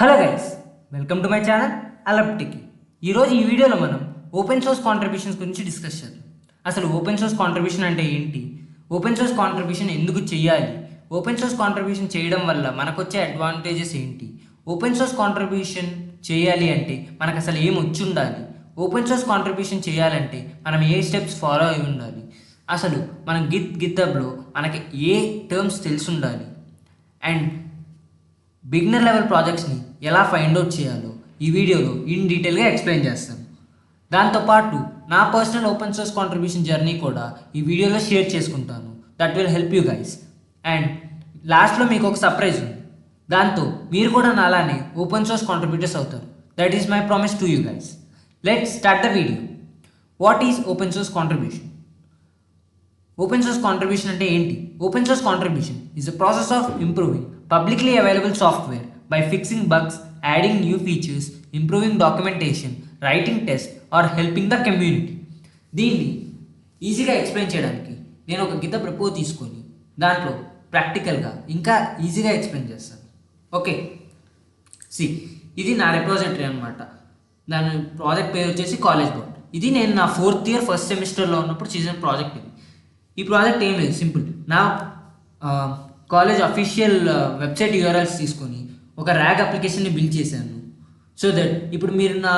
Hello guys, welcome to my channel అలప్టికి. ఈరోజు ఈ వీడియోలో మనం ఓపెన్ సోర్స్ కాంట్రిబ్యూషన్స్ గురించి డిస్కస్ చేద్దాం. అసలు ఓపెన్ సోర్స్ కాంట్రిబ్యూషన్ అంటే ఏంటి, ఓపెన్ సోర్స్ కాంట్రిబ్యూషన్ ఎందుకు చేయాలి, ఓపెన్ సోర్స్ కాంట్రిబ్యూషన్ చేయడం వల్ల మనకు వచ్చే అడ్వాంటేజెస్ ఏంటి, ఓపెన్ సోర్స్ కాంట్రిబ్యూషన్ చేయాలి అంటే మనకు అసలు ఏం వచ్చి ఉండాలి, ఓపెన్ సోర్స్ కాంట్రిబ్యూషన్ చేయాలంటే మనం ఏ స్టెప్స్ ఫాలో అయి ఉండాలి, అసలు మనం గిత్హబ్లో మనకి ఏ టర్మ్స్ తెలిసి ఉండాలి, అండ్ బిగినర్ లెవెల్ ప్రాజెక్ట్స్ని ఎలా ఫైండ్ అవుట్ చేయాలో ఈ వీడియోలో ఇన్ డీటెయిల్గా ఎక్స్ప్లెయిన్ చేస్తాను. దాంతోపాటు నా personal open source contribution journey కూడా ఈ వీడియోలో షేర్ చేసుకుంటాను. That will help you guys. And లాస్ట్లో మీకు ఒక సర్ప్రైజ్ ఉంది, దాంతో మీరు కూడా నాలానే ఓపెన్ సోర్స్ కాంట్రిబ్యూటర్స్ అవుతారు. That is my promise to you guys. Let's start the video. What is open source contribution? Open source contribution అంటే ఏంటి? Open source contribution is the process of improving publicly available software by fixing bugs, adding new features, improving documentation, writing tests or helping the community. దీన్ని ఈజీగా explain చేయడానికి నేను ఒక గిత propose తీసుకొని దాంట్లో ప్రాక్టికల్గా ఇంకా ఈజీగా ఎక్స్ప్లెయిన్ చేస్తాను. ఓకే, ఇది నా రిప్రజెంటరీ అనమాట. దాని ప్రాజెక్ట్ పేరు వచ్చేసి కాలేజ్ బోర్డ్. ఇది నేను నా 4th year ఫస్ట్ సెమిస్టర్లో ఉన్నప్పుడు చేసిన ప్రాజెక్ట్ ఇది. ఈ ప్రాజెక్ట్ ఏం లేదు, సింపుల్. నా కాలేజ్ అఫీషియల్ వెబ్సైట్ యూఆర్ఎల్స్ తీసుకొని ఒక ర్యాగ్ అప్లికేషన్ని బిల్డ్ చేశాను. సో దట్ ఇప్పుడు మీరు నా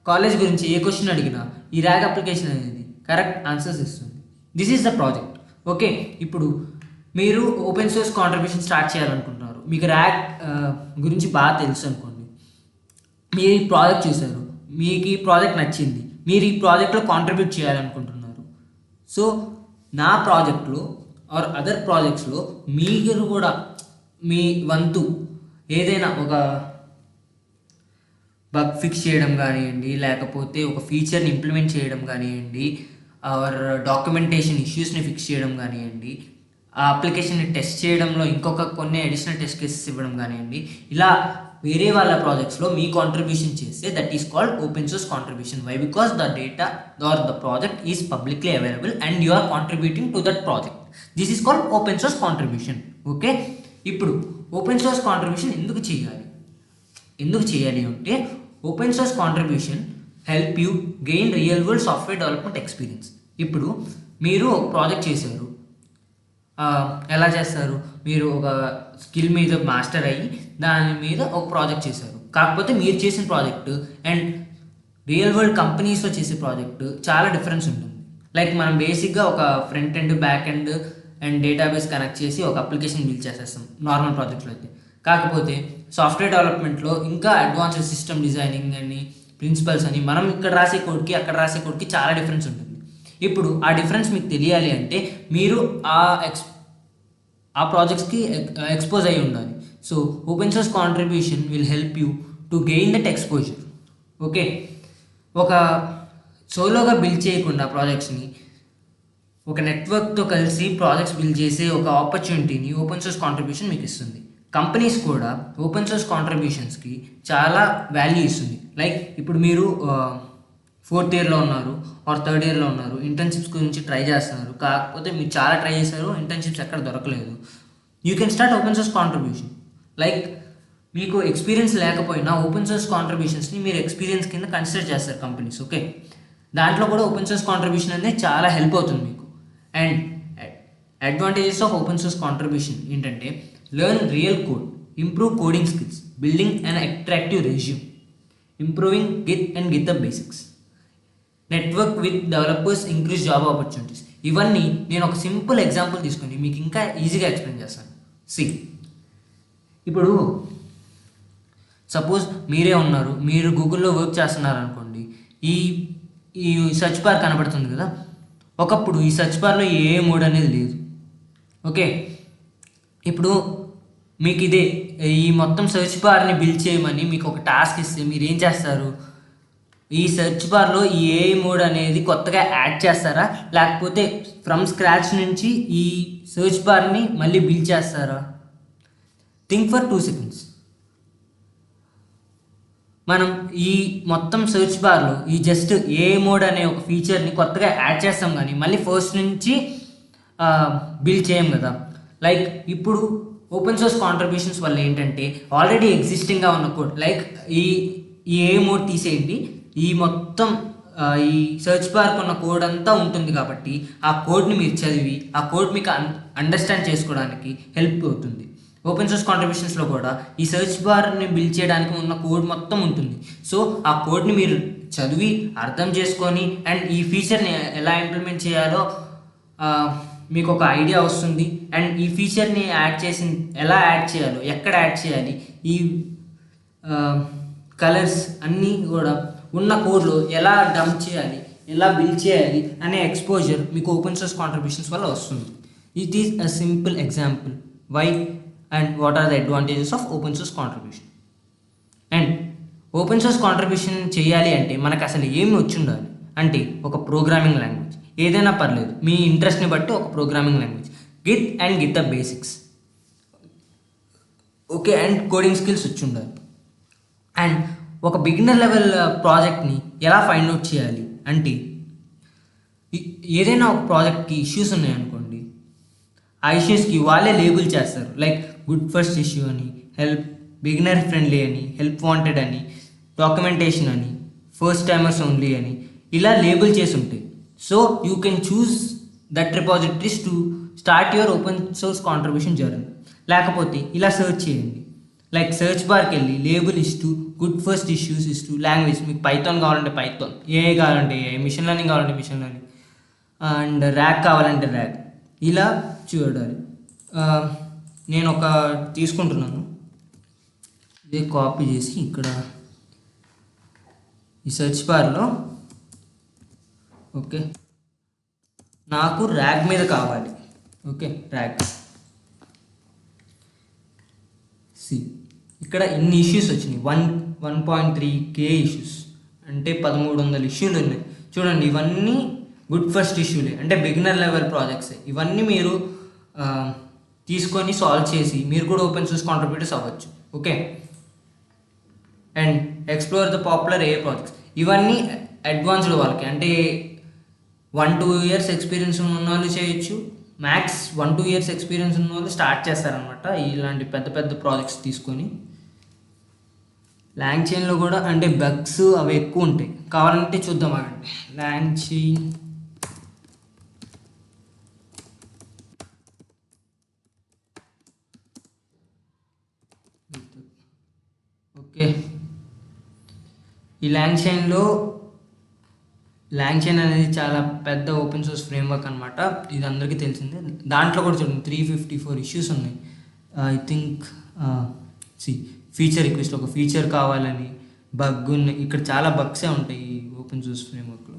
కాలేజ్ గురించి ఏ క్వశ్చన్ అడిగినా ఈ ర్యాగ్ అప్లికేషన్ అనేది కరెక్ట్ ఆన్సర్స్ ఇస్తుంది. This is the project. Okay, ఇప్పుడు మీరు ఓపెన్ సోర్స్ కాంట్రిబ్యూషన్ స్టార్ట్ చేయాలనుకుంటున్నారు, మీకు ర్యాగ్ గురించి బాగా తెలుసు అనుకోండి, మీరు ఈ ప్రాజెక్ట్ చూశారు, మీకు ఈ ప్రాజెక్ట్ నచ్చింది, మీరు ఈ ప్రాజెక్ట్లో కాంట్రిబ్యూట్ చేయాలనుకుంటున్నారు. సో నా ప్రాజెక్ట్లో ఆర్ అదర్ ప్రాజెక్ట్స్లో మీరు కూడా మీ వంతు ఏదైనా ఒక బగ్ ఫిక్స్ చేయడం కానివ్వండి, లేకపోతే ఒక ఫీచర్ని ఇంప్లిమెంట్ చేయడం కానివ్వండి, ఆర్ డాక్యుమెంటేషన్ ఇష్యూస్ని ఫిక్స్ చేయడం కానివ్వండి, ఆ అప్లికేషన్ని టెస్ట్ చేయడంలో ఇంకొక కొన్ని అడిషనల్ టెస్ట్ కేసెస్ ఇవ్వడం కానివ్వండి, ఇలా వేరే వాళ్ళ ప్రాజెక్ట్స్లో మీ కాంట్రిబ్యూషన్ చేస్తే that is called open source contribution. Why? Because the data or the project is publicly available and you are contributing to that project. This is called open source contribution. Okay, ఇప్పుడు open source contribution ఎందుకు చేయాలి అంటే open source contribution help you gain real world software development experience. ఇప్పుడు మీరు ఒక project చేశారు, ఎలా చేస్తారు? మీరు ఒక స్కిల్ మీద మాస్టర్ అయ్యి దాని మీద ఒక ప్రాజెక్ట్ చేశారు. కాకపోతే మీరు చేసిన ప్రాజెక్ట్ అండ్ రియల్ వరల్డ్ కంపెనీస్లో చేసే ప్రాజెక్ట్ చాలా డిఫరెన్స్ ఉంటుంది. లైక్ మనం బేసిక్గా ఒక front end, back end and database connect చేసి ఒక అప్లికేషన్ బిల్డ్ చేసేస్తాం నార్మల్ ప్రాజెక్ట్లో అయితే. కాకపోతే సాఫ్ట్వేర్ డెవలప్మెంట్లో ఇంకా అడ్వాన్స్డ్ సిస్టమ్ డిజైనింగ్ అని, ప్రిన్సిపల్స్ అని, మనం ఇక్కడ రాసే కోడ్కి అక్కడ రాసే కోడ్కి చాలా డిఫరెన్స్ ఉంటుంది. ఇప్పుడు ఆ డిఫరెన్స్ మీకు తెలియాలి అంటే మీరు ఆ ప్రాజెక్ట్స్కి ఎక్స్పోజ్ అయి ఉండాలి. So open source contribution will help you to gain that exposure. Okay, ఒక సోలోగా బిల్డ్ చేయకుండా ప్రాజెక్ట్స్ని ఒక నెట్వర్క్తో కలిసి ప్రాజెక్ట్స్ బిల్డ్ చేసే ఒక ఆపర్చునిటీని ఓపెన్ సోర్స్ కాంట్రిబ్యూషన్ మీకు ఇస్తుంది. కంపెనీస్ కూడా ఓపెన్ సోర్స్ కాంట్రిబ్యూషన్స్కి చాలా వాల్యూ ఇస్తుంది. లైక్ ఇప్పుడు మీరు 4th yearలో ఉన్నారు ఆర్ 3rd yearలో ఉన్నారు, ఇంటర్న్షిప్స్ గురించి ట్రై చేస్తున్నారు, కాకపోతే మీరు చాలా ట్రై చేశారు, ఇంటర్న్షిప్స్ ఎక్కడ దొరకలేదు. You can start open source contribution. Like మీకు ఎక్స్పీరియన్స్ లేకపోయినా ఓపెన్ సోర్స్ కాంట్రిబ్యూషన్స్ని మీరు ఎక్స్పీరియన్స్ కింద కన్సిడర్ చేస్తారు కంపెనీస్. ఓకే, దాంట్లో కూడా ఓపెన్ సోర్స్ కాంట్రిబ్యూషన్ అనేది చాలా హెల్ప్ అవుతుంది మీకు. And advantages of open source contribution ఏంటంటే learn real code, improve coding skills, building and attractive resume, improving git and git basics, network with developers, increase job opportunities. ఇవన్నీ నేను ఒక simple example తీసుకొని మీకు ఇంకా ఈజీగా ఎక్స్ప్లెయిన్ చేస్తాను. ఇప్పుడు సపోజ్ మీరే ఉన్నారు, మీరు గూగుల్లో వర్క్ చేస్తున్నారు అనుకోండి, ఈ సెర్చ్ బార్ కనబడుతుంది కదా, ఒకప్పుడు ఈ సెర్చ్ బార్లో ఏ మోడ్ అనేది లేదు. ఓకే, ఇప్పుడు మీకు ఈ మొత్తం సెర్చ్ బార్ని బిల్డ్ చేయమని మీకు ఒక టాస్క్ ఇస్తే మీరు ఏం చేస్తారు? ఈ సెర్చ్ బార్లో ఈ ఏఐ మోడ్ అనేది కొత్తగా యాడ్ చేస్తారా, లేకపోతే ఫ్రమ్ స్క్రాచ్ నుంచి ఈ సెర్చ్ బార్ని మళ్ళీ బిల్డ్ చేస్తారా? Think for 2 seconds. మనం ఈ మొత్తం సెర్చ్ బార్లో ఈ జస్ట్ ఏఐ మోడ్ అనే ఒక ఫీచర్ని కొత్తగా యాడ్ చేస్తాం, కానీ మళ్ళీ ఫస్ట్ నుంచి బిల్డ్ చేయం కదా. లైక్ ఇప్పుడు ఓపెన్ సోర్స్ కాంట్రిబ్యూషన్స్ వల్ల ఏంటంటే ఆల్రెడీ ఎగ్జిస్టింగ్గా ఉన్న కోడ్ లైక్ ఈ ఈ ఏ మోడ్ తీసేయండి, ఈ మొత్తం ఈ సెర్చ్ బార్కి ఉన్న కోడ్ అంతా ఉంటుంది కాబట్టి ఆ కోడ్ని మీరు చదివి ఆ కోడ్ మీకు అండర్స్టాండ్ చేసుకోవడానికి హెల్ప్ అవుతుంది. ఓపెన్ సోర్స్ కాంట్రిబ్యూషన్స్లో కూడా ఈ సెర్చ్ బార్ని బిల్డ్ చేయడానికి ఉన్న కోడ్ మొత్తం ఉంటుంది. సో ఆ కోడ్ని మీరు చదివి అర్థం చేసుకొని అండ్ ఈ ఫీచర్ని ఎలా ఇంప్లిమెంట్ చేయాలో మీకు ఒక ఐడియా వస్తుంది. అండ్ ఈ ఫీచర్ని ఎలా యాడ్ చేయాలో, ఎక్కడ యాడ్ చేయాలి, ఈ కలర్స్ అన్నీ కూడా ఉన్న కోడ్లో ఎలా డంప్ చేయాలి, ఎలా బిల్డ్ చేయాలి అనే ఎక్స్పోజర్ మీకు ఓపెన్ సోర్స్ కాంట్రిబ్యూషన్స్ వల్ల వస్తుంది. It is a simple example why and what are the advantages of open source contribution. And open source contribution చేయాలి అంటే మనకు అసలు ఏమి వచ్చి ఉండాలి అంటే ఒక ప్రోగ్రామింగ్ లాంగ్వేజ్, ఏదైనా పర్లేదు మీ ఇంట్రెస్ట్ని బట్టి ఒక programming language, Git and Git the basics, okay, and coding skills వచ్చి ఉండాలి. అండ్ ఒక బిగినర్ లెవెల్ ప్రాజెక్ట్ని ఎలా ఫైండ్ అవుట్ చేయాలి అంటే ఏదైనా ఒక ప్రాజెక్ట్కి ఇష్యూస్ ఉన్నాయనుకోండి, ఆ ఇష్యూస్కి వాళ్ళే లేబుల్ చేస్తారు. లైక్ గుడ్ ఫస్ట్ ఇష్యూ అని, హెల్ప్, బిగినర్ ఫ్రెండ్లీ అని, హెల్ప్ వాంటెడ్ అని, డాక్యుమెంటేషన్ అని, ఫస్ట్ టైమర్స్ ఓన్లీ అని ఇలా లేబుల్ చేసి ఉంటాయి. So you can choose that repositories to start your open source contribution journey. లేకపోతే ఇలా సెర్చ్ చేయండి, లైక్ సెర్చ్ బార్కి వెళ్ళి లేబుల్ ఇస్తూ గుడ్ ఫస్ట్ ఇష్యూస్ ఇస్తూ లాంగ్వేజ్, మీకు పైథాన్ కావాలంటే పైథాన్, ఏఐ కావాలంటే ఏఐ, మిషన్ లెర్నింగ్ కావాలంటే మిషన్ లెర్నింగ్, అండ్ ర్యాక్ కావాలంటే ర్యాక్, ఇలా చూడాలి. నేను ఒక తీసుకుంటున్నాను, ఇదే కాపీ చేసి ఇక్కడ ఈ సెర్చ్ బార్లో, ఓకే, నాకు ర్యాక్ మీద కావాలి, ఓకే, ర్యాక్ సి. ఇక్కడ ఇన్ని ఇష్యూస్ వచ్చినాయి, 1.3K ఇష్యూస్, అంటే 1300 ఇష్యూలు ఉన్నాయి. చూడండి, ఇవన్నీ గుడ్ ఫస్ట్ ఇష్యూలే, అంటే బిగినర్ లెవెల్ ప్రాజెక్ట్సే. ఇవన్నీ మీరు తీసుకొని సాల్వ్ చేసి మీరు కూడా ఓపెన్ సోర్స్ కాంట్రిబ్యూటర్స్ అవ్వచ్చు, okay. And explore the popular A projects, ఇవన్నీ అడ్వాన్స్డ్ వాళ్ళకి, అంటే 1-2 ఇయర్స్ ఎక్స్పీరియన్స్ ఉన్న వాళ్ళు చేయొచ్చు. మ్యాక్స్ 1-2 ఇయర్స్ ఎక్స్పీరియన్స్ ఉన్న వాళ్ళు స్టార్ట్ చేస్తారనమాట ఇలాంటి పెద్ద పెద్ద ప్రాజెక్ట్స్ తీసుకొని. లాంగ్ చైన్లో కూడా అంటే బగ్స్ అవి ఎక్కువ ఉంటాయి, కావాలంటే చూద్దాం అవండి. లాంగ్ చైన్, ఓకే, ఈ లాంగ్ చైన్ అనేది చాలా పెద్ద ఓపెన్ సోర్స్ ఫ్రేమ్వర్క్ అనమాట, ఇది అందరికీ తెలిసిందే. దాంట్లో కూడా చూడండి 354 ఇష్యూస్ ఉన్నాయి. ఐ థింక్ ఫీచర్ రిక్వెస్ట్, ఒక ఫీచర్ కావాలని బగ్ ఉన్నాయి, ఇక్కడ చాలా బగ్సే ఉంటాయి ఈ ఓపెన్ సోర్స్ ఫ్రేమ్వర్క్లో.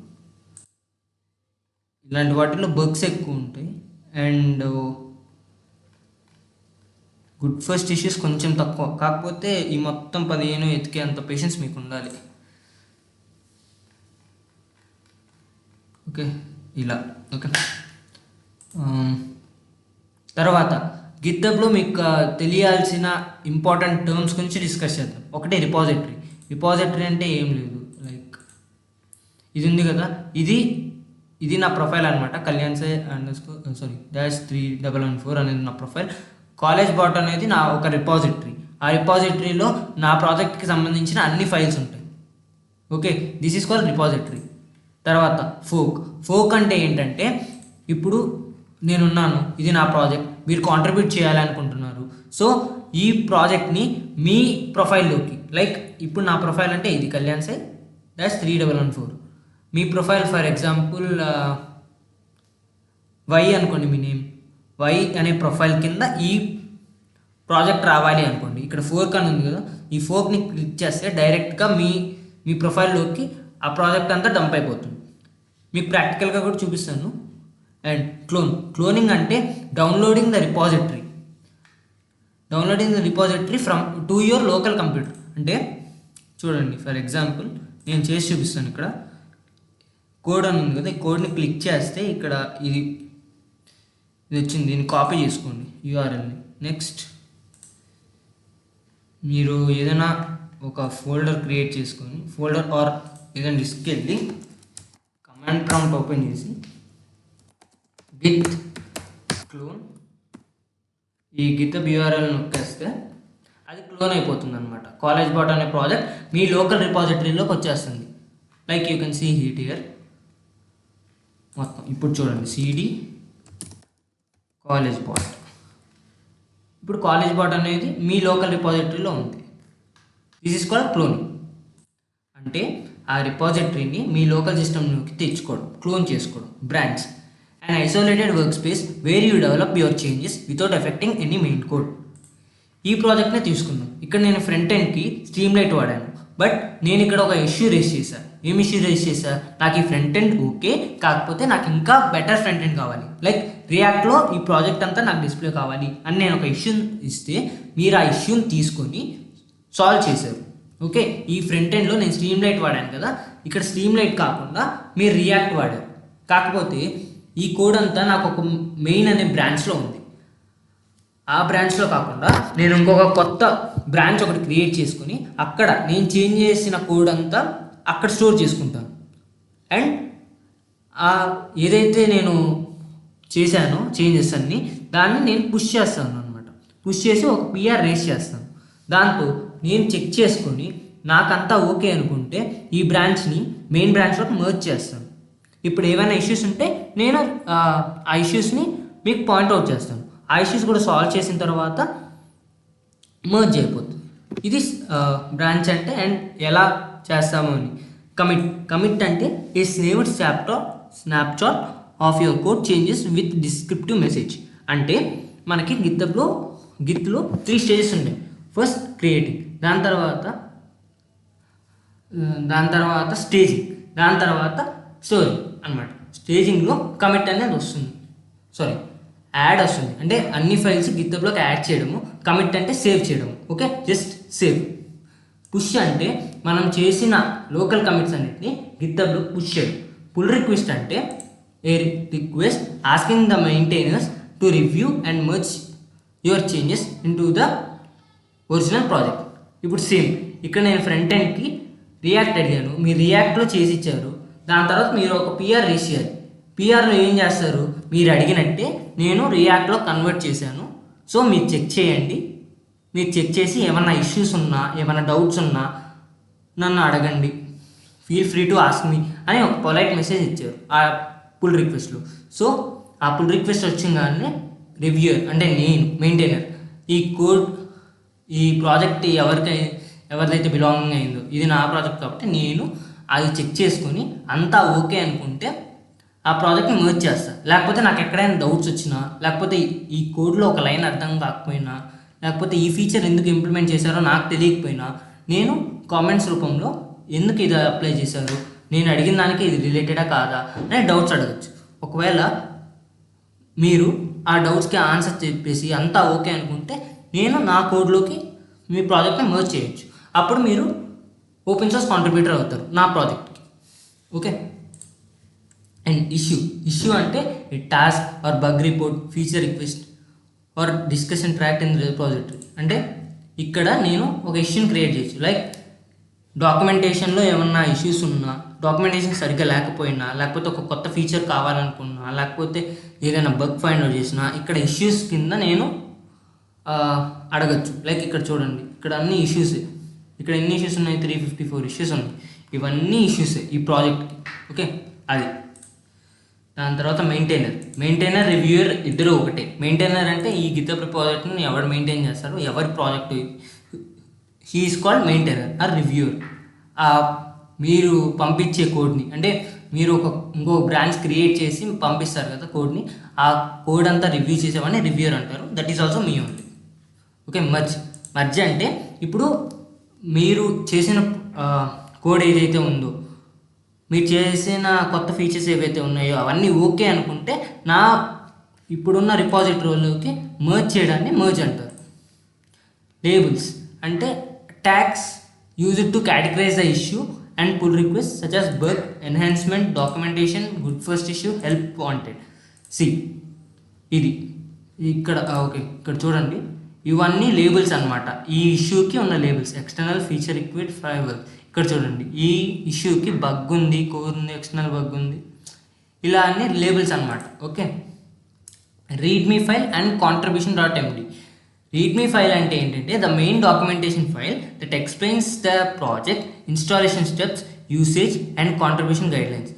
ఇలాంటి వాటిల్లో బగ్స్ ఎక్కువ ఉంటాయి. అండ్ గుడ్ ఫస్ట్ ఇష్యూస్ కొంచెం తక్కువ, కాకపోతే ఈ మొత్తం 15 ఎతికే అంత పేషెన్స్ మీకు ఉండాలి, ఓకే, ఇలా, ఓకే. తర్వాత గిithubలో మీకు తెలియాల్సిన ఇంపార్టెంట్ టర్మ్స్ గురించి డిస్కస్ చేద్దాం. ఒకటి రిపాజిటరీ అంటే ఏం లేదు, లైక్ ఇది ఉంది కదా, ఇది నా ప్రొఫైల్ అనమాట, kalyan__31114 అనేది నా ప్రొఫైల్. కాలేజ్ బాట్ అనేది నా ఒక రిపాజిటరీ, ఆ రిపాజిటరీలో నా ప్రాజెక్ట్కి సంబంధించిన అన్ని ఫైల్స్ ఉంటాయి, okay, this is called repository. తర్వాత ఫోక్ అంటే ఏంటంటే, ఇప్పుడు నేనున్నాను, ఇది నా ప్రాజెక్ట్, మీరు కాంట్రిబ్యూట్ చేయాలనుకుంటున్నారు. సో ఈ ప్రాజెక్ట్ని మీ ప్రొఫైల్లోకి, లైక్ ఇప్పుడు నా ప్రొఫైల్ అంటే ఇది kalyan__31114, మీ ప్రొఫైల్ ఫర్ ఎగ్జాంపుల్ వై అనుకోండి, మీ నేమ్ వై అనే ప్రొఫైల్ కింద ఈ ప్రాజెక్ట్ రావాలి అనుకోండి. ఇక్కడ ఫోర్క్ అని ఉంది కదా, ఈ ఫోర్క్ని క్లిక్ చేస్తే డైరెక్ట్గా మీ ప్రొఫైల్లోకి ఆ ప్రాజెక్ట్ అంతా డంప్ అయిపోతుంది. మీకు ప్రాక్టికల్గా కూడా చూపిస్తాను. అండ్ క్లోనింగ్ అంటే downloading the repository from to your local computer. అంటే చూడండి, ఫర్ ఎగ్జాంపుల్ నేను చేసి చూపిస్తాను. ఇక్కడ కోడ్ అని ఉంది కదా, ఈ కోడ్ని క్లిక్ చేస్తే ఇక్కడ ఇది వచ్చింది, దీన్ని కాపీ చేసుకోండి యూఆర్ఎల్ని. నెక్స్ట్ మీరు ఏదైనా ఒక ఫోల్డర్ క్రియేట్ చేసుకొని, ఫోల్డర్ ఆర్ ఏదైనా డిస్క్కి వెళ్ళి కమాండ్ ప్రాంప్ట్ ఓపెన్ చేసి git clone ఈ గితబ్ యూఆర్ఎల్ నొక్కేస్తే అది క్లోన్ అయిపోతుంది అనమాట. కాలేజ్ బాట్ అనే ప్రాజెక్ట్ మీ లోకల్ రిపాజిటరీలోకి వచ్చేస్తుంది. Like you can see it here మొత్తం. ఇప్పుడు చూడండి సిడి కాలేజ్ బాట్. ఇప్పుడు కాలేజ్ బాట్ అనేది మీ లోకల్ రిపాజిటరీలో ఉంది. This is called cloning. అంటే ఆ రిపాజిటరీని మీ లోకల్ సిస్టమ్లోకి తెచ్చుకోవడం, క్లోన్ చేసుకోవడం. Branch and isolated work space where you develop your changes without affecting any main code. ఈ ప్రాజెక్ట్నే తీసుకున్నాం. ఇక్కడ నేను ఫ్రంట్ ఎండ్కి స్ట్రీమ్లైట్ వాడాను. బట్ నేను ఇక్కడ ఒక ఇష్యూ రేస్ చేశాను. ఏం ఇష్యూ రేస్ చేశా? నాకు ఈ ఫ్రంట్ ఎండ్ ఓకే, కాకపోతే నాకు ఇంకా బెటర్ ఫ్రంట్ ఎండ్ కావాలి. లైక్ రియాక్ట్లో ఈ ప్రాజెక్ట్ అంతా నాకు డిస్ప్లే కావాలి అని నేను ఒక ఇష్యూ ఇస్తే మీరు ఆ ఇష్యూని తీసుకొని సాల్వ్ చేశారు. ఓకే, ఈ ఫ్రంట్ ఎండ్లో నేను స్ట్రీమ్లైట్ వాడాను కదా, ఇక్కడ స్ట్రీమ్లైట్ కాకుండా మీరు రియాక్ట్ వాడారు. కాకపోతే ఈ కోడ్ అంతా నాకు ఒక మెయిన్ అనే బ్రాంచ్లో ఉంది. ఆ బ్రాంచ్లో కాకుండా నేను ఇంకొక కొత్త బ్రాంచ్ ఒకటి క్రియేట్ చేసుకుని అక్కడ నేను చేంజ్ చేసిన కోడ్ అంతా అక్కడ స్టోర్ చేసుకుంటాను. అండ్ ఏదైతే నేను చేశానో చేంజెస్ అన్నీ దాన్ని నేను పుష్ చేస్తాను అనమాట. పుష్ చేసి ఒక పిఆర్ రేస్ చేస్తాను. దాంతో నేను చెక్ చేసుకొని నాకంతా ఓకే అనుకుంటే ఈ బ్రాంచ్ని మెయిన్ బ్రాంచ్లోకి మర్జ్ చేస్తాను. ఇప్పుడు ఏమైనా ఇష్యూస్ ఉంటే నేను ఆ ఇష్యూస్ని మీకు పాయింట్అవుట్ చేస్తాను. ఆ ఇష్యూస్ కూడా సాల్వ్ చేసిన తర్వాత మర్జ్ అయిపోతుంది. ఇది బ్రాంచ్ అంటే అండ్ ఎలా చేస్తాము అని. కమిట్ అంటే a saved snapshot of your code changes with descriptive message. అంటే మనకి గిత్లో 3 స్టేజెస్ ఉంటాయి. ఫస్ట్ క్రియేటింగ్, దాని తర్వాత స్టేజింగ్, దాని తర్వాత స్టోరింగ్ అనమాట. స్టేజింగ్లో కమిట్ అనేది వస్తుంది, యాడ్ వస్తుంది. అంటే అన్ని ఫైల్స్ గిత్లోకి యాడ్ చేయడము. కమిట్ అంటే సేవ్ చేయడము. Okay, just save. పుష్ అంటే మనం చేసిన లోకల్ కమిట్స్ అన్నిటిని గిత్లో పుష్ చేయడం. పుల్ రిక్వెస్ట్ అంటే a request asking the maintainers to review and merge your changes into the original project. ఇప్పుడు సేమ్ ఇక్కడ నేను ఫ్రంట్ ఎండ్కి రియాక్ట్ అడిగాను, మీరు రియాక్ట్లో చేసి ఇచ్చారు. దాని తర్వాత మీరు ఒక పిఆర్ రేస్ చేయాలి. పిఆర్లో ఏం చేస్తారు? మీరు అడిగినట్టే నేను రియాక్ట్లో కన్వర్ట్ చేశాను. సో మీరు చెక్ చేయండి. మీరు చెక్ చేసి ఏమన్నా ఇష్యూస్ ఉన్నా, ఏమైనా డౌట్స్ ఉన్నా నన్ను అడగండి, feel free to ask me అని ఒక పొలైట్ మెసేజ్ ఇచ్చారు ఆ పుల్ రిక్వెస్ట్లో. సో ఆ పుల్ రిక్వెస్ట్ వచ్చింగానే రివ్యూయర్ అంటే నేను మెయింటైనర్ ఈ ప్రాజెక్ట్ ఎవరిదైతే బిలాంగింగ్ అయిందో ఇది నా ప్రాజెక్ట్ కాబట్టి నేను అది చెక్ చేసుకొని అంతా ఓకే అనుకుంటే ఆ ప్రాజెక్ట్ని మర్జ్ చేస్తాను. లేకపోతే నాకు ఎక్కడైనా డౌట్స్ వచ్చినా, లేకపోతే ఈ కోడ్లో ఒక లైన్ అర్థం కాకపోయినా, లేకపోతే ఈ ఫీచర్ ఎందుకు ఇంప్లిమెంట్ చేశారో నాకు తెలియకపోయినా నేను కామెంట్స్ రూపంలో ఎందుకు ఇది అప్లై చేశారు, నేను అడిగిన దానికి ఇది రిలేటెడా కాదా అని డౌట్స్ అడగచ్చు. ఒకవేళ మీరు ఆ డౌట్స్కి ఆన్సర్ చెప్పేసి అంతా ఓకే అనుకుంటే నేను నా కోడ్లోకి మీ ప్రాజెక్ట్ని మర్జ్ చేయొచ్చు. అప్పుడు మీరు ఓపెన్ సోర్స్ కాంట్రిబ్యూటర్ అవుతారు నా ప్రాజెక్ట్కి. ఓకే, అండ్ ఇష్యూ అంటే task or bug report, feature request or discussion track in repository. అంటే ఇక్కడ నేను ఒక ఇష్యూని క్రియేట్ చేయొచ్చు. లైక్ డాక్యుమెంటేషన్లో ఏమన్నా ఇష్యూస్ ఉన్నా, డాక్యుమెంటేషన్ సరిగ్గా లేకపోయినా, లేకపోతే ఒక కొత్త ఫీచర్ కావాలనుకున్నా, లేకపోతే ఏదైనా బగ్ ఫైండ్ అవుట్ చేసినా ఇక్కడ ఇష్యూస్ కింద నేను అడగచ్చు. లైక్ ఇక్కడ చూడండి, ఇక్కడ అన్ని ఇష్యూసే. ఇక్కడ ఎన్ని ఇష్యూస్ ఉన్నాయి? 354 ఇష్యూస్ ఉన్నాయి. ఇవన్నీ ఇష్యూసే ఈ ప్రాజెక్ట్కి. ఓకే, అది. దాని తర్వాత మెయింటైనర్ రివ్యూయర్ ఇద్దరు ఒకటే. మెయింటైనర్ అంటే ఈ గితబ్ ప్రాజెక్ట్ని ఎవరు మెయింటైన్ చేస్తారో, ఎవరి project, he is called maintainer or reviewer. మీరు పంపించే కోడ్ని, అంటే మీరు ఇంకో బ్రాంచ్ క్రియేట్ చేసి పంపిస్తారు కదా కోడ్ని, ఆ కోడ్ అంతా రివ్యూ చేసేవాడిని రివ్యూయర్ అంటారు. That is also me only. Okay, merge అంటే ఇప్పుడు మీరు చేసిన కోడ్ ఏదైతే ఉందో, మీరు చేసిన కొత్త ఫీచర్స్ ఏవైతే ఉన్నాయో అవన్నీ ఓకే అనుకుంటే నా ఇప్పుడున్న రిపాజిటరీలోకి మర్జ్ చేయడాన్ని మర్జ్ అంటారు. లేబుల్స్ అంటే tags used to categorize the issue and pull request such as bug, enhancement, documentation, good first issue, help wanted. ఇది ఇక్కడ ఓకే, ఇక్కడ చూడండి, ఇవన్నీ లేబుల్స్ అనమాట. ఈ ఇష్యూకి ఉన్న labels external feature request framework. ఇక్కడ చూడండి, ఈ ఇష్యూకి బగ్ ఉంది, కోర్ ఉంది, ఎక్స్టర్నల్ బగ్ ఉంది, ఇలా అన్ని లేబుల్స్ అనమాట. ఓకే, రీడ్మీ ఫైల్ అండ్ కాంట్రిబ్యూషన్.md. రీడ్మీ ఫైల్ అంటే ఏంటంటే the main documentation file that explains the project, installation steps, usage and contribution guidelines.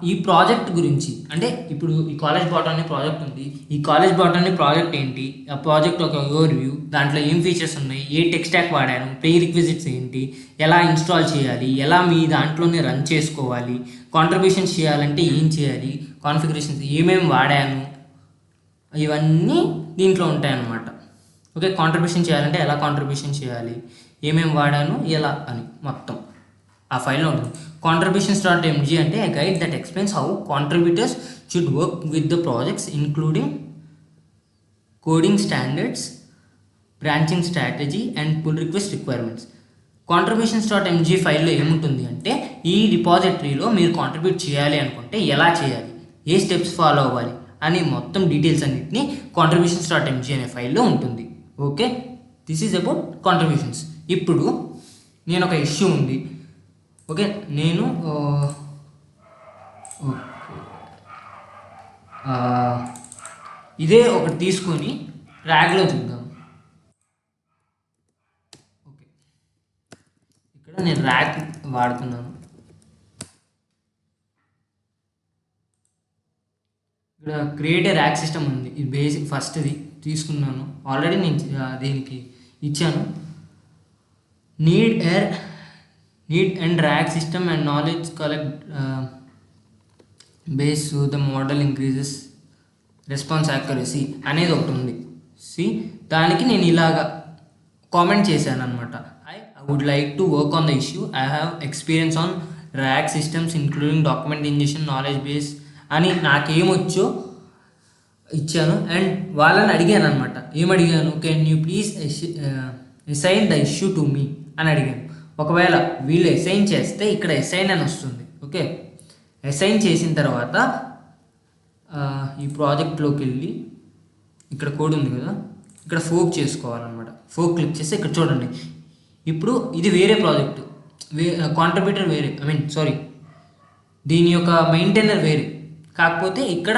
ఈ ప్రాజెక్ట్ గురించి అంటే ఇప్పుడు ఈ కాలేజ్ బాట్ అనే ప్రాజెక్ట్ ఉంది. ఈ కాలేజ్ బాట్ అనే ప్రాజెక్ట్ ఏంటి, ఆ ప్రాజెక్ట్ ఒక ఓవర్వ్యూ, దాంట్లో ఏం ఫీచర్స్ ఉన్నాయి, ఏ టెక్ స్టాక్ వాడాను, ప్రీ రిక్విజిట్స్ ఏంటి, ఎలా ఇన్స్టాల్ చేయాలి, ఎలా మీ దాంట్లోనే రన్ చేసుకోవాలి, కాంట్రిబ్యూషన్స్ చేయాలంటే ఏం చేయాలి, కాన్ఫిగరేషన్స్ ఏమేమి వాడాను, ఇవన్నీ దీంట్లో ఉంటాయన్నమాట. ఓకే, కాంట్రిబ్యూషన్ చేయాలంటే ఎలా కాంట్రిబ్యూషన్ చేయాలి, ఏమేమి వాడాను, ఎలా అని మొత్తం ఆ ఫైల్లో ఉంటుంది. contributions.mg అంటే a guide that explains how contributors should work with the projects including coding standards, branching strategy and pull request requirements. contributions.mg ఫైల్లో ఏముంటుంది అంటే ఈ రిపాజిటరీలో మీరు కాంట్రిబ్యూట్ చేయాలి అనుకుంటే ఎలా చేయాలి, ఏ స్టెప్స్ ఫాలో అవ్వాలి అని మొత్తం డీటెయిల్స్ అన్నింటినీ contributions.mg అనే ఫైల్లో ఉంటుంది. Okay, this is about contributions. ఇప్పుడు నేను ఒక ఇష్యూ ఉంది. ఓకే, నేను ఇదే ఒకటి తీసుకొని ర్యాగ్లో చూద్దాం. ఓకే, ఇక్కడ నేను ర్యాగ్ వాడుతున్నాను. ఇక్కడ క్రియేట్ ఏ ర్యాగ్ సిస్టమ్ ఉంది. ఇది బేసిక్ ఫస్ట్ది తీసుకున్నాను, ఆల్రెడీ నేను దీనికి ఇచ్చాను. Need and RAG system and knowledge collect base so the model increases response accuracy అనేది ఒకటి ఉంది. దానికి నేను ఇలాగా కామెంట్ చేశాను అనమాట. I would like to work on the issue. I have experience on RAG systems including document injection, knowledge base అని నాకేమొచ్చో ఇచ్చాను. అండ్ వాళ్ళని అడిగాను అనమాట. ఏమడిగాను, can you please assign the issue to me అని అడిగాను. ఒకవేళ వీళ్ళు అసైన్ చేస్తే ఇక్కడ అసైన్ అని వస్తుంది. ఓకే, అసైన్ చేసిన తర్వాత ఈ ప్రాజెక్ట్లోకి వెళ్ళి ఇక్కడ కోడ్ ఉంది కదా, ఇక్కడ ఫోక్ చేసుకోవాలన్నమాట. ఫోక్ క్లిక్ చేస్తే ఇక్కడ చూడండి, ఇప్పుడు ఇది వేరే ప్రాజెక్టు, కాంట్రిబ్యూటర్ వేరే, దీని యొక్క మెయింటైనర్ వేరే. కాకపోతే ఇక్కడ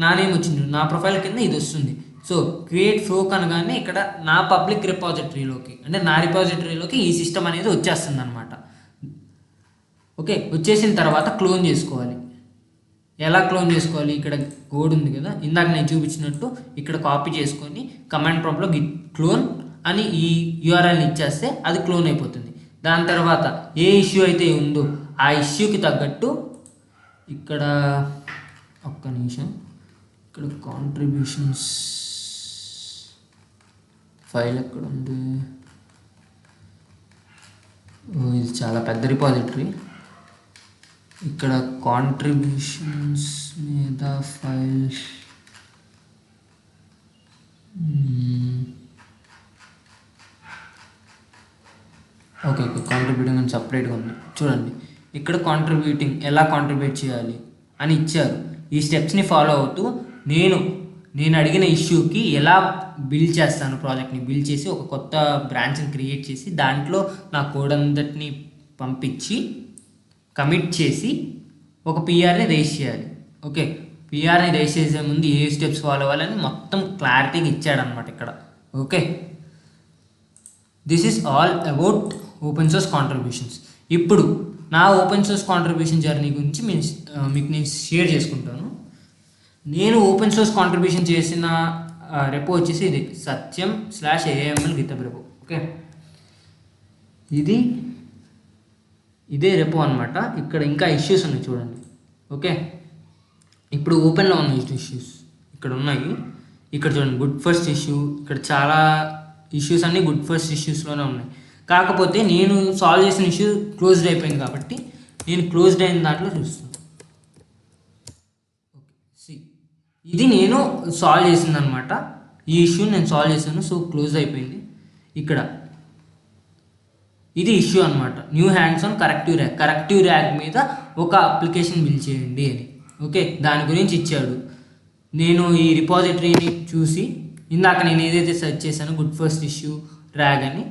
నా నేమ్ వచ్చింది, నా ప్రొఫైల్ కింద ఇది వస్తుంది. సో క్రియేట్ ఫోక్ అనగానే ఇక్కడ నా పబ్లిక్ రిపాజిటరీలోకి, అంటే నా రిపాజిటరీలోకి ఈ సిస్టమ్ అనేది వచ్చేస్తుంది అనమాట. ఓకే, వచ్చేసిన తర్వాత క్లోన్ చేసుకోవాలి. ఎలా క్లోన్ చేసుకోవాలి, ఇక్కడ కోడ్ ఉంది కదా, ఇందాక నేను చూపించినట్టు ఇక్కడ కాపీ చేసుకొని కమాండ్ ప్రాంప్ట్లో గిట్ క్లోన్ అని ఈ యూఆర్ఎల్ని ఇచ్చేస్తే అది క్లోన్ అయిపోతుంది. దాని తర్వాత ఏ ఇష్యూ అయితే ఉందో ఆ ఇష్యూకి తగ్గట్టు ఇక్కడ ఒక్క నిమిషం, ఇక్కడ కాంట్రిబ్యూషన్స్ ఫైల్ ఎక్కడ ఉంది, ఇది చాలా పెద్ద రిపాజిటరీ. ఇక్కడ కాంట్రిబ్యూషన్స్ మీద ఫైల్ ఓకే కాంట్రిబ్యూటింగ్ అని సపరేట్గా ఉంది. చూడండి, ఇక్కడ కాంట్రిబ్యూటింగ్ ఎలా కాంట్రిబ్యూట్ చేయాలి అని ఇచ్చారు. ఈ స్టెప్స్ని ఫాలో అవుతూ నేను అడిగిన ఇష్యూకి ఎలా బిల్డ్ చేస్తాను, ప్రాజెక్ట్ని బిల్డ్ చేసి ఒక కొత్త బ్రాంచ్ని క్రియేట్ చేసి దాంట్లో నా కోడ్ అంతటిని పంపించి కమిట్ చేసి ఒక పిఆర్ని రేస్ చేయాలి. ఓకే, పిఆర్ని రేస్ చేసే ముందు ఏ స్టెప్స్ ఫాలో అవ్వాలని మొత్తం క్లారిటీగా ఇచ్చాడనమాట ఇక్కడ. Okay, this is all about open source contributions. ఇప్పుడు నా ఓపెన్ సోర్స్ కాంట్రిబ్యూషన్ జర్నీ గురించి మీకు నేను షేర్ చేసుకుంటాను. నేను ఓపెన్ సోర్స్ కాంట్రిబ్యూషన్ చేసిన రెపో వచ్చేసి ఇది satyam/AML GitHub రెపో. ఓకే, ఇదే రెపో అనమాట. ఇక్కడ ఇంకా ఇష్యూస్ ఉన్నాయి చూడండి. ఓకే, ఇప్పుడు ఓపెన్లో ఉన్న ఇష్యూస్ ఇక్కడ ఉన్నాయి. ఇక్కడ చూడండి, గుడ్ ఫస్ట్ ఇష్యూ, ఇక్కడ చాలా ఇష్యూస్ అన్నీ గుడ్ ఫస్ట్ ఇష్యూస్లోనే ఉన్నాయి. కాకపోతే నేను సాల్వ్ చేసిన ఇష్యూ క్లోజ్డ్ అయిపోయింది కాబట్టి నేను క్లోజ్డ్ అయిన దాంట్లో చూస్తున్నాను. ఇది నేను సాల్వ్ చేసింది అనమాట. ఈ ఇష్యూని నేను సాల్వ్ చేశాను, సో క్లోజ్ అయిపోయింది. ఇక్కడ ఇది ఇష్యూ అనమాట, new hands on corrective rag మీద ఒక అప్లికేషన్ బిల్డ్ చేయండి అని. ఓకే, దాని గురించి ఇచ్చాడు. నేను ఈ రిపాజిటరీని చూసి ఇందాక నేను ఏదైతే సెర్చ్ చేశానో గుడ్ ఫస్ట్ ఇష్యూ ర్యాగ్ అని,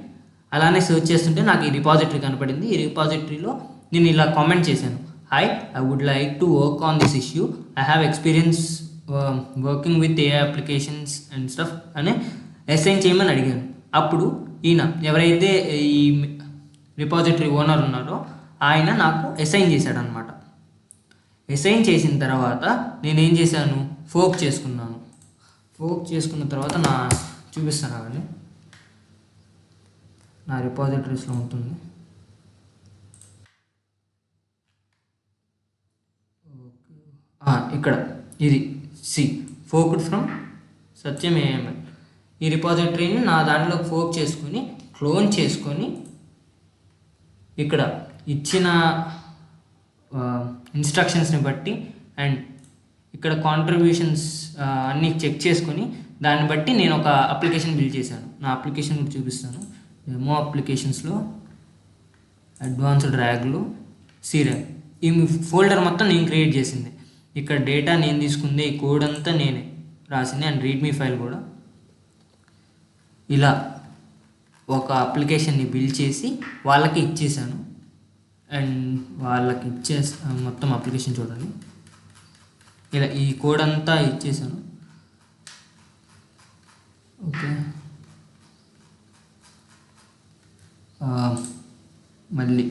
అలానే సెర్చ్ చేస్తుంటే నాకు ఈ రిపాజిటరీ కనపడింది. ఈ రిపాజిటరీలో నేను ఇలా కామెంట్ చేశాను, hi, I would like to work on this issue, I have experience working with AI applications and stuff అని అసైన్ చేయమని అడిగాను. అప్పుడు ఈయన ఎవరైతే ఈ రిపాజిటరీ ఓనర్ ఉన్నారో ఆయన నాకు అసైన్ చేశాడనమాట. అసైన్ చేసిన తర్వాత నేనేం చేశాను, ఫోక్ చేసుకున్నాను. ఫోక్ చేసుకున్న తర్వాత చూపిస్తాను అవన్నీ, నా రిపాజిటరీస్లో ఉంటుంది. ఇక్కడ ఇది ఫోక్డ్ ఫ్రమ్ సత్యం ఏఎంఎల్. ఈ రిపాజిటరీని నా దాంట్లో ఫోక్ చేసుకొని క్లోన్ చేసుకొని ఇక్కడ ఇచ్చిన ఇన్స్ట్రక్షన్స్ని బట్టి అండ్ ఇక్కడ కాంట్రిబ్యూషన్స్ అన్నీ చెక్ చేసుకొని దాన్ని బట్టి నేను ఒక అప్లికేషన్ బిల్డ్ చేశాను. నా అప్లికేషన్ కూడా చూపిస్తాను. డెమో అప్లికేషన్స్లో అడ్వాన్స్డ్ ర్యాగ్లు ర్యాగ్ ఈ ఫోల్డర్ మొత్తం నేను క్రియేట్ చేసింది. ఇక్కడ డేటా నేను తీసుకుంది, ఈ కోడ్ అంతా నేనే రాసింది అండ్ రీడ్మీ ఫైల్ కూడా. ఇలా ఒక అప్లికేషన్ని బిల్డ్ చేసి వాళ్ళకి ఇచ్చేసాను. అండ్ వాళ్ళకి మొత్తం అప్లికేషన్ చూడండి, ఇలా ఈ కోడ్ అంతా ఇచ్చేసాను. ఓకే, మళ్ళీ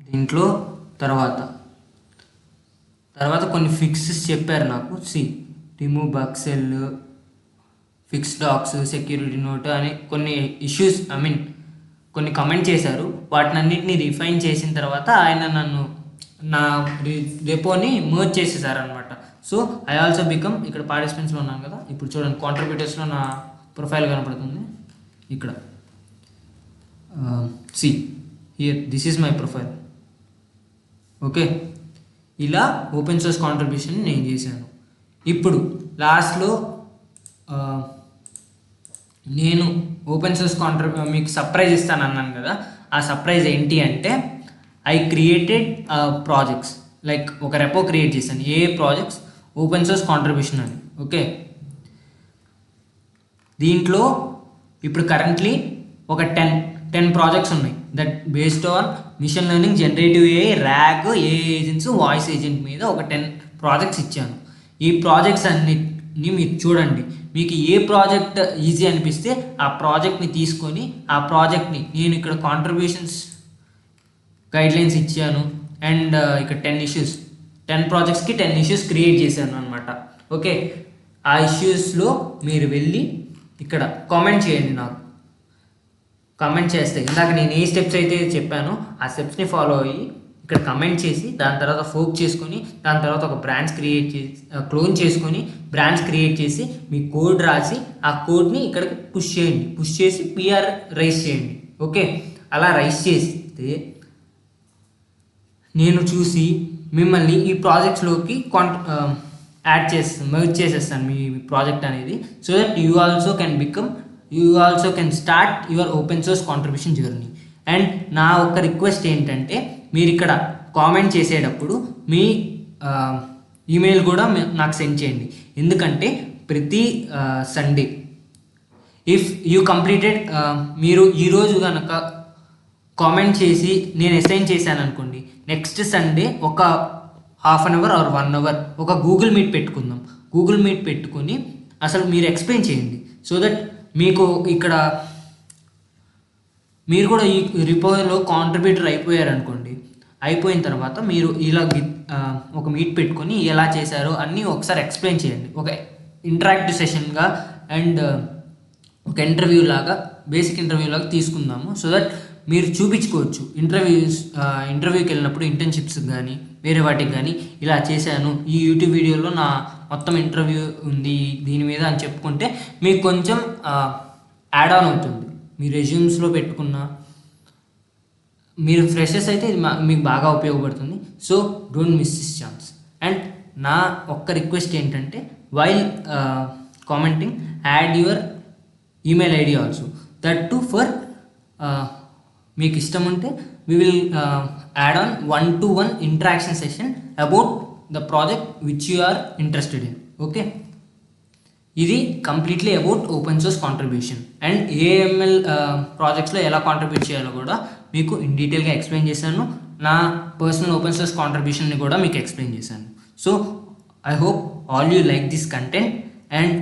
దీంట్లో తర్వాత కొన్ని ఫిక్సెస్ చెప్పారు నాకు. రిమూవ్ బక్సెల్, ఫిక్స్ డాక్స్, సెక్యూరిటీ నోట్ అని కొన్ని ఇష్యూస్ కొన్ని కమెంట్ చేశారు. వాటిని అన్నింటినీ రిఫైన్ చేసిన తర్వాత ఆయన నన్ను నా రెపోని మర్జ్ చేసేసారనమాట. సో ఐ ఆల్సో బికమ్, ఇక్కడ పార్టిసిపెంట్స్లో ఉన్నాను కదా, ఇప్పుడు చూడండి కాంట్రిబ్యూటర్స్లో నా ప్రొఫైల్ కనపడుతుంది. ఇక్కడ here this is my profile. Okay, ఇలా ఓపెన్ సోర్స్ కాంట్రిబ్యూషన్ నేను చేశాను. ఇప్పుడు లాస్ట్లో నేను ఓపెన్ సోర్స్ మీకు సర్ప్రైజ్ ఇస్తాను అన్నాను కదా, ఆ సర్ప్రైజ్ ఏంటి అంటే ఐ క్రియేటెడ్ ప్రాజెక్ట్స్, లైక్ ఒక రెపో క్రియేట్ చేశాను. ఏ ప్రాజెక్ట్స్ ఓపెన్ సోర్స్ కాంట్రిబ్యూషన్ అని. ఓకే, దీంట్లో ఇప్పుడు కరెంట్లీ ఒక 10 ప్రాజెక్ట్స్ ఉన్నాయి that based on machine learning, generative AI, RAG, AI agents, voice agent మీద ఒక 10 ప్రాజెక్ట్స్ ఇచ్చాను. ఈ ప్రాజెక్ట్స్ అన్నిటిని మీరు చూడండి. మీకు ఏ ప్రాజెక్ట్ ఈజీ అనిపిస్తే ఆ ప్రాజెక్ట్ని తీసుకొని ఆ ప్రాజెక్ట్ని నేను ఇక్కడ కాంట్రిబ్యూషన్స్ గైడ్లైన్స్ ఇచ్చాను. అండ్ ఇక్కడ 10 ప్రాజెక్ట్స్కి 10 ఇష్యూస్ క్రియేట్ చేశాను అనమాట. ఓకే, ఆ ఇష్యూస్లో మీరు వెళ్ళి ఇక్కడ కామెంట్ చేయండి. నాకు కామెంట్ చేస్తే ఇందాక నేను ఏ స్టెప్స్ అయితే చెప్పానో ఆ స్టెప్స్ని ఫాలో అయ్యి ఇక్కడ కమెంట్ చేసి దాని తర్వాత ఫోక్ చేసుకొని దాని తర్వాత ఒక బ్రాంచ్ క్రియేట్ చేసి క్లోన్ చేసుకొని బ్రాంచ్ క్రియేట్ చేసి మీ కోడ్ రాసి ఆ కోడ్ని ఇక్కడికి పుష్ చేయండి. పుష్ చేసి పిఆర్ రైస్ చేయండి. ఓకే, అలా రైస్ చేస్తే నేను చూసి మిమ్మల్ని ఈ ప్రాజెక్ట్స్లోకి మర్జ్ చేసేస్తాను మీ ప్రాజెక్ట్ అనేది. So that you also can start your open source contribution journey. And నా ఒక రిక్వెస్ట్ ఏంటంటే మీరు ఇక్కడ కామెంట్ చేసేటప్పుడు మీ ఈమెయిల్ కూడా నాకు సెండ్ చేయండి. ఎందుకంటే ప్రతి సండే ఇఫ్ యూ కంప్లీటెడ్, మీరు ఈరోజు కనుక కామెంట్ చేసి నేను అసైన్ చేశాను అనుకోండి, నెక్స్ట్ సండే ఒక ½ అవర్ ఆర్ 1 అవర్ ఒక గూగుల్ మీట్ పెట్టుకుందాం. గూగుల్ మీట్ పెట్టుకొని అసలు మీరు ఎక్స్ప్లెయిన్ చేయండి. సో దట్ మీకు ఇక్కడ మీరు కూడా ఈ రిపోలో కాంట్రిబ్యూటర్ అయిపోయారనుకోండి, అయిపోయిన తర్వాత మీరు ఇలా ఒక మీట్ పెట్టుకొని ఎలా చేశారో అన్నీ ఒకసారి ఎక్స్ప్లెయిన్ చేయండి. ఒక ఇంటరాక్టివ్ సెషన్గా అండ్ ఒక ఇంటర్వ్యూ లాగా, బేసిక్ ఇంటర్వ్యూ లాగా తీసుకుందాము. సో దట్ మీరు చూపించుకోవచ్చు ఇంటర్వ్యూకి వెళ్ళినప్పుడు, ఇంటర్న్షిప్స్ కానీ వేరే వాటికి కానీ ఇలా చేశాను, ఈ యూట్యూబ్ వీడియోలో నా మొత్తం ఇంటర్వ్యూ ఉంది దీని మీద అని చెప్పుకుంటే మీకు కొంచెం యాడ్ ఆన్ అవుతుంది. మీ రెజ్యూమ్స్లో పెట్టుకున్న, మీరు ఫ్రెషర్స్ అయితే ఇది మీకు బాగా ఉపయోగపడుతుంది. So don't miss this chance. And నా ఒక్క రిక్వెస్ట్ ఏంటంటే while commenting add your email ID also, that to for మీకు ఇష్టం ఉంటే we will add on 1-to-1 interaction session about the project which you are interested in. Okay, ఇది completely about open source contribution and AML ప్రాజెక్ట్స్లో ఎలా contribute చేయాలో కూడా మీకు in డీటెయిల్గా ఎక్స్ప్లెయిన్ చేశాను. నా పర్సనల్ ఓపెన్ సోర్స్ కాంట్రిబ్యూషన్ని కూడా మీకు ఎక్స్ప్లెయిన్ చేశాను. So I hope all you like this content and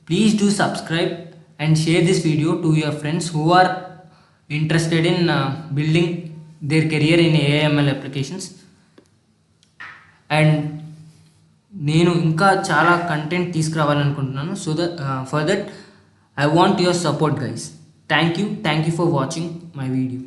please do subscribe and share this video to your friends who are interested in building their career in AML applications. And నేను ఇంకా చాలా content తీసుకురావాలనుకుంటున్నాను. So for that I want your support guys. Thank you for watching my video.